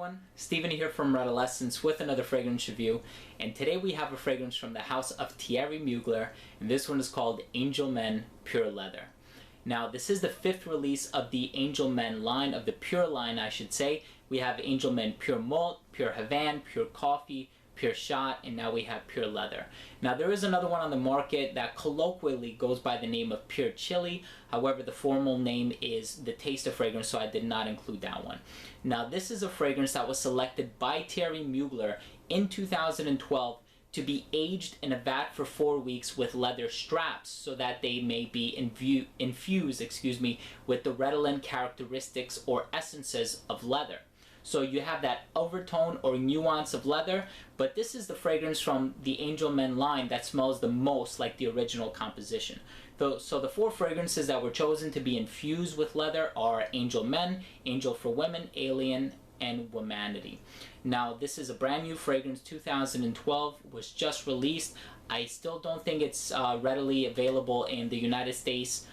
everyone, Steven here from Redolessence with another fragrance review, and today we have a fragrance from the house of Thierry Mugler, and this one is called Angel Men Pure Leather. Now this is the 5th release of the Angel Men line, of the Pure line I should say. We have Angel Men Pure Malt, Pure Havane, Pure Coffee, Pure Shot, and now we have Pure Leather. Now there is another one on the market that colloquially goes by the name of Pure Chili. However, the formal name is the Taste of Fragrance, so I did not include that one. Now this is a fragrance that was selected by Thierry Mugler in 2012 to be aged in a vat for 4 weeks with leather straps so that they may be infused with the redolent characteristics or essences of leather. So you have that overtone or nuance of leather, but this is the fragrance from the Angel Men line that smells the most like the original composition. So the 4 fragrances that were chosen to be infused with leather are Angel Men, Angel for Women, Alien, and Womanity. Now this is a brand new fragrance, 2012, was just released. I still don't think it's readily available in the United States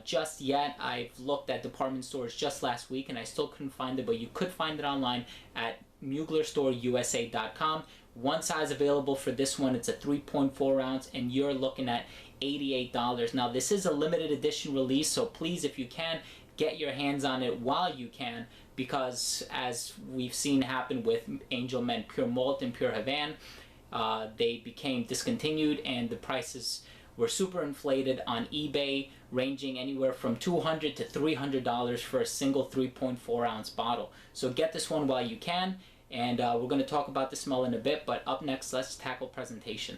just yet. I've looked at department stores just last week and I still couldn't find it, but you could find it online at muglerstoreiusa.com. One size available for this one. It's a 3.4 ounce and you're looking at $88. Now this is a limited edition release, so please, if you can, get your hands on it while you can, because as we've seen happen with Angel Men Pure Malt and Pure Havane, they became discontinued and the prices were super inflated on eBay, ranging anywhere from $200 to $300 for a single 3.4 ounce bottle. So get this one while you can, and we're going to talk about the smell in a bit, but up next let's tackle presentation.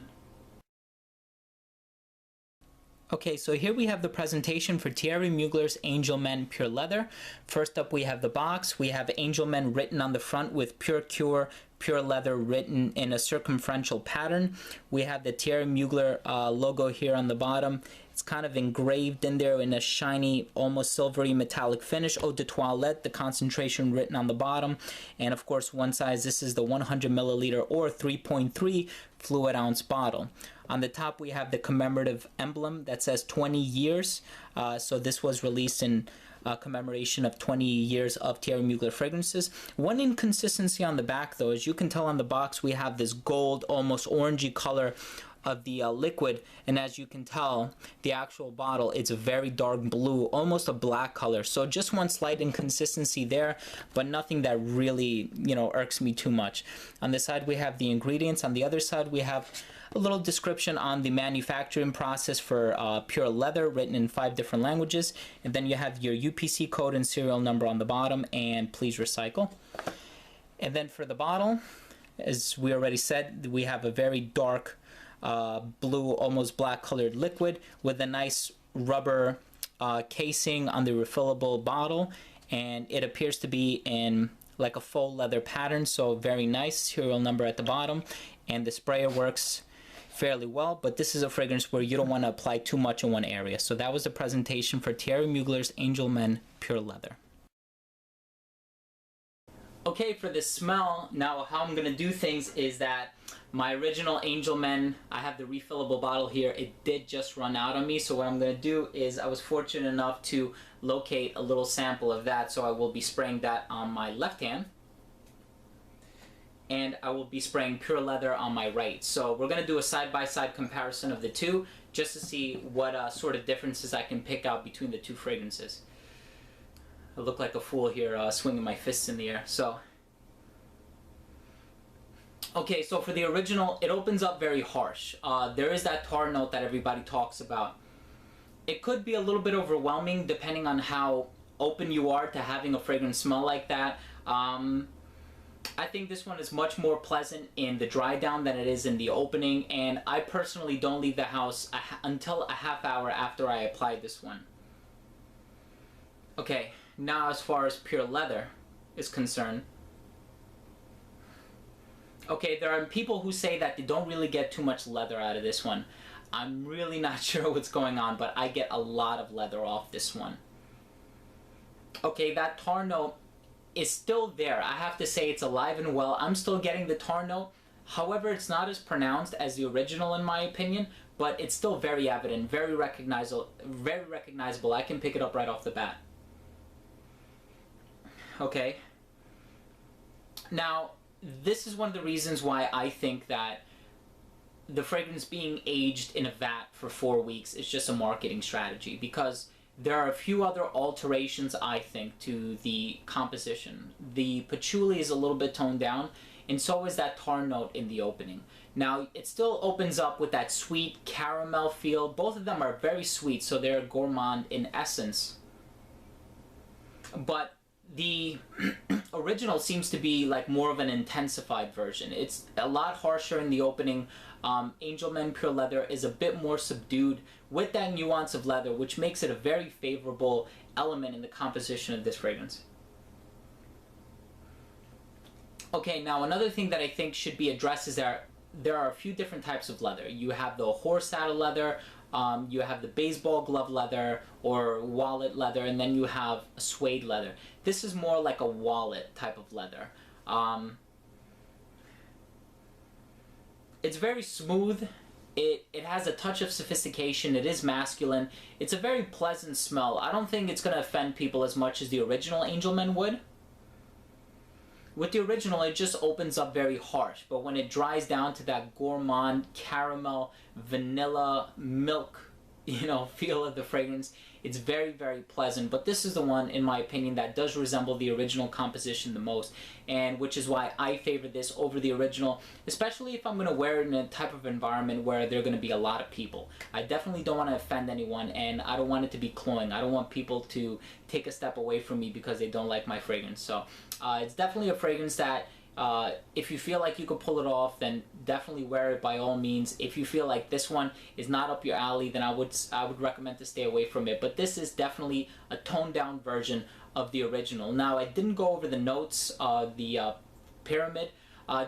Okay, so here we have the presentation for Thierry Mugler's Angel Men Pure Leather. First up we have the box. We have Angel Men written on the front with Pure Cure, Pure Leather written in a circumferential pattern. We have the Thierry Mugler logo here on the bottom. It's kind of engraved in there in a shiny, almost silvery metallic finish. Eau de Toilette, the concentration written on the bottom. And of course, one size, this is the 100 milliliter or 3.3 fluid ounce bottle. On the top, we have the commemorative emblem that says 20 years. So this was released in commemoration of 20 years of Thierry Mugler fragrances. One inconsistency on the back, though, as you can tell on the box, we have this gold, almost orangey color of the liquid, and as you can tell, the actual bottle, it's a very dark blue, almost a black color. So just one slight inconsistency there, but nothing that really, irks me too much. On this side, we have the ingredients. On the other side, we have a little description on the manufacturing process for Pure Leather, written in 5 different languages. And then you have your UPC code and serial number on the bottom, and please recycle. And then for the bottle, as we already said, we have a very dark blue, almost black colored liquid with a nice rubber casing on the refillable bottle, and it appears to be in like a faux leather pattern, so very nice. Serial number at the bottom, and the sprayer works fairly well, but this is a fragrance where you don't want to apply too much in one area. So that was the presentation for Thierry Mugler's Angel Men Pure Leather. Okay, for the smell, now how I'm going to do things is that my original Angel Men, I have the refillable bottle here, it did just run out on me, so what I'm going to do is I was fortunate enough to locate a little sample of that, so I will be spraying that on my left hand, and I will be spraying Pure Leather on my right. So we're going to do a side-by-side comparison of the two, just to see what sort of differences I can pick out between the 2 fragrances. I look like a fool here swinging my fists in the air. Okay, so for the original, it opens up very harsh. There is that tar note that everybody talks about. It could be a little bit overwhelming depending on how open you are to having a fragrance smell like that. I think this one is much more pleasant in the dry down than it is in the opening, and I personally don't leave the house until a half hour after I apply this one. Okay, now as far as Pure Leather is concerned, okay, there are people who say that they don't really get too much leather out of this one. I'm really not sure what's going on, but I get a lot of leather off this one. Okay, that tar note is still there. I have to say it's alive and well. I'm still getting the tar note. However, it's not as pronounced as the original in my opinion, but it's still very evident, very recognizable. I can pick it up right off the bat. Okay. Now, this is one of the reasons why I think that the fragrance being aged in a vat for 4 weeks is just a marketing strategy, because there are a few other alterations, I think, to the composition. The patchouli is a little bit toned down, and so is that tar note in the opening. Now, it still opens up with that sweet caramel feel. Both of them are very sweet, so they're gourmand in essence. But the original seems to be like more of an intensified version. It's a lot harsher in the opening. Angel Men Pure Leather is a bit more subdued with that nuance of leather, which makes it a very favorable element in the composition of this fragrance. Okay, now another thing that I think should be addressed is that there are a few different types of leather. You have the horse saddle leather, you have the baseball glove leather or wallet leather, and then you have a suede leather. This is more like a wallet type of leather. It's very smooth. It has a touch of sophistication. It is masculine. It's a very pleasant smell. I don't think it's going to offend people as much as the original Angel Men would. With the original, it just opens up very harsh, but when it dries down to that gourmand, caramel, vanilla, milk, feel of the fragrance, it's very, very pleasant. But this is the one, in my opinion, that does resemble the original composition the most, and which is why I favor this over the original, especially if I'm going to wear it in a type of environment where there are going to be a lot of people. I definitely don't want to offend anyone, and I don't want it to be cloying. I don't want people to take a step away from me because they don't like my fragrance. So it's definitely a fragrance that if you feel like you could pull it off, then definitely wear it by all means. If you feel like this one is not up your alley, then I would recommend to stay away from it. But this is definitely a toned down version of the original. Now, I didn't go over the notes, the pyramid,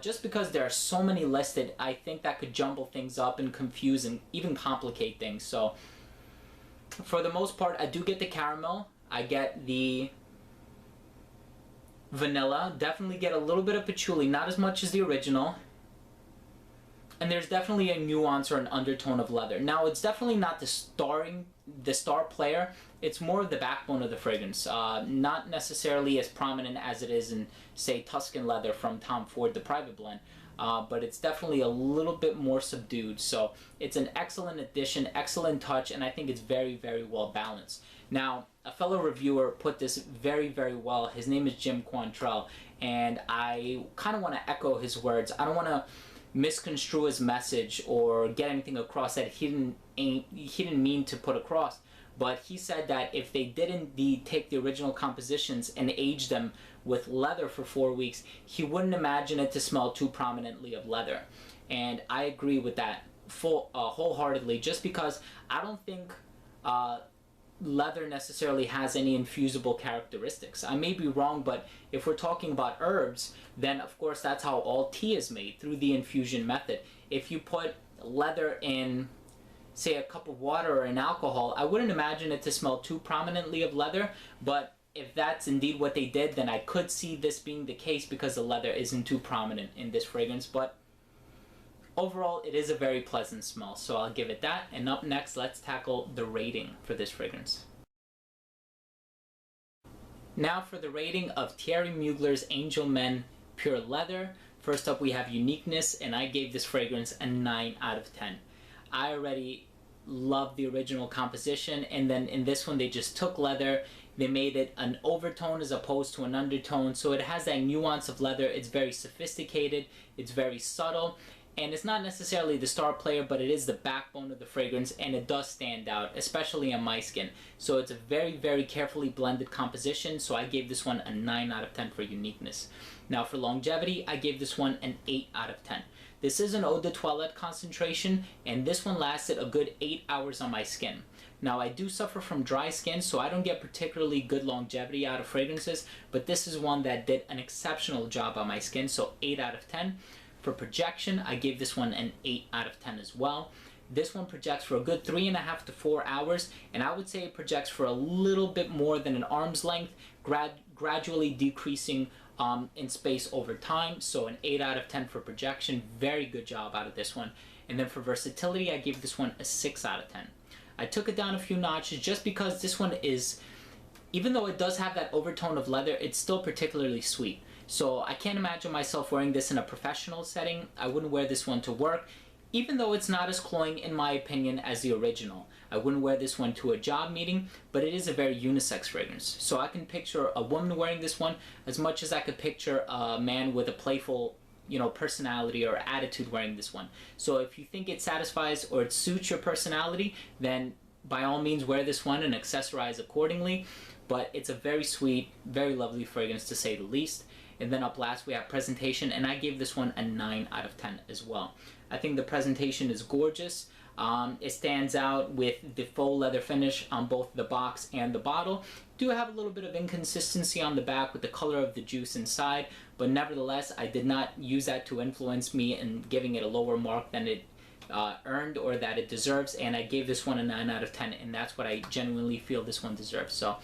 just because there are so many listed. I think that could jumble things up and confuse and even complicate things. So for the most part, I do get the caramel, I get the vanilla, definitely get a little bit of patchouli, not as much as the original, and there's definitely a nuance or an undertone of leather. Now, it's definitely not the star player, it's more of the backbone of the fragrance, not necessarily as prominent as it is in, say, Tuscan leather from Tom Ford, the private blend, but it's definitely a little bit more subdued. So it's an excellent addition, excellent touch, and I think it's very, very well balanced. Now, a fellow reviewer put this very, very well. His name is Jim Quantrell, and I kind of want to echo his words. I don't want to misconstrue his message or get anything across that he didn't mean to put across. But he said that if they did indeed take the original compositions and age them with leather for 4 weeks, he wouldn't imagine it to smell too prominently of leather. And I agree with that wholeheartedly, just because I don't think leather necessarily has any infusible characteristics. I may be wrong, but if we're talking about herbs, then of course that's how all tea is made, through the infusion method. If you put leather in, say, a cup of water or an alcohol, I wouldn't imagine it to smell too prominently of leather, but if that's indeed what they did, then I could see this being the case because the leather isn't too prominent in this fragrance. But overall, it is a very pleasant smell, so I'll give it that. And up next, let's tackle the rating for this fragrance. Now for the rating of Thierry Mugler's Angel Men Pure Leather. First up, we have uniqueness, and I gave this fragrance a 9 out of 10. I already love the original composition, and then in this one, they just took leather, they made it an overtone as opposed to an undertone, so it has that nuance of leather. It's very sophisticated, it's very subtle, and it's not necessarily the star player, but it is the backbone of the fragrance, and it does stand out, especially on my skin. So it's a very, very carefully blended composition, so I gave this one a 9 out of 10 for uniqueness. Now for longevity, I gave this one an 8 out of 10. This is an eau de toilette concentration, and this one lasted a good 8 hours on my skin. Now, I do suffer from dry skin, so I don't get particularly good longevity out of fragrances, but this is one that did an exceptional job on my skin, so 8 out of 10. For projection, I gave this one an 8 out of 10 as well. This one projects for a good 3.5 to 4 hours, and I would say it projects for a little bit more than an arm's length, gradually decreasing in space over time. So an 8 out of 10 for projection. Very good job out of this one. And then for versatility, I gave this one a 6 out of 10. I took it down a few notches just because this one is, even though it does have that overtone of leather, it's still particularly sweet. So I can't imagine myself wearing this in a professional setting. I wouldn't wear this one to work, even though it's not as cloying in my opinion as the original. I wouldn't wear this one to a job meeting, but it is a very unisex fragrance. So I can picture a woman wearing this one as much as I could picture a man with a playful, personality or attitude wearing this one. So if you think it satisfies or it suits your personality, then by all means wear this one and accessorize accordingly. But it's a very sweet, very lovely fragrance to say the least. And then up last we have presentation, and I gave this one a 9 out of 10 as well. I think the presentation is gorgeous. It stands out with the faux leather finish on both the box and the bottle. Do have a little bit of inconsistency on the back with the color of the juice inside, but nevertheless I did not use that to influence me in giving it a lower mark than it earned or that it deserves, and I gave this one a 9 out of 10, and that's what I genuinely feel this one deserves. So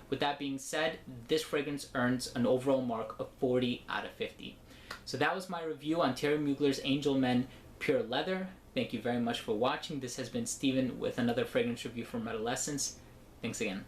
with that being said, this fragrance earns an overall mark of 40 out of 50. So that was my review on Thierry Mugler's Angel Men Pure Leather. Thank you very much for watching. This has been Steven with another fragrance review from Redolessence. Thanks again.